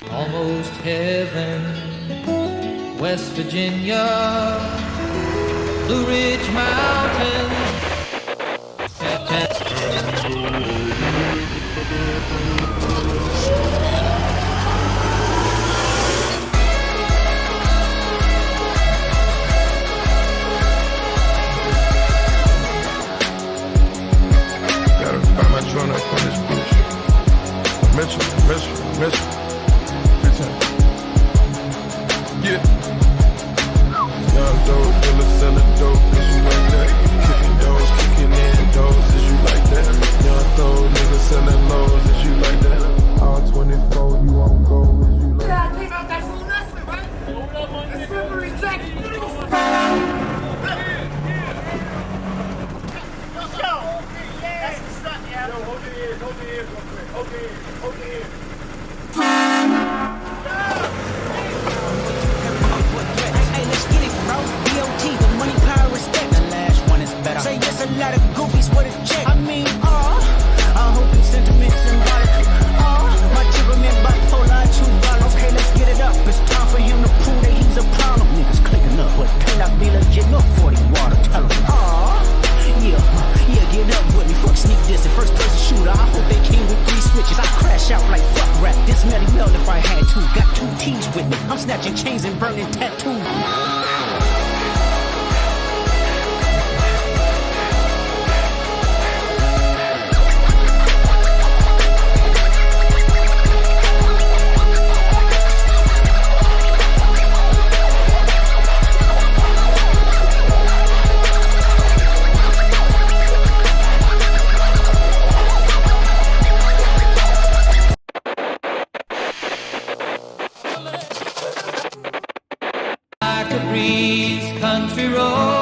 Almost heaven, West Virginia, Blue Ridge Mountains. Gotta find my joint up on this bitch. Mitchell. Yeah. Young dope, dealer selling dope, is you like that? Kicking doors, kicking in doors, is you like that? Young dope, nigga selling lows, is you like that? All 24, you on go, is you like that? Yeah, I came out that fool wrestling, right? That's slippery jacket. Yo, that's what's up, yeah. Yo, hold your ears real quick. Hold your ears. Hey, let's get it, bro. DOT, the money, power, respect. The last one is better. Say yes, a lot of goofies with a check. I mean, I hope them sentiments symbolic. My temperament bipolar, too violent. Okay, let's get it up. It's time for him to prove that he's a problem. Niggas clicking up, but can I be legit? No 40 water, tell him. Yeah, get up with me. Fuck sneak this and first person shooter. I hope they came with 3 switches. I crash out like fuck rap. This Melly Mel if I had to. Got 2 T's with me. I'm snatching chains and burning tattoos. Like a breeze, country road.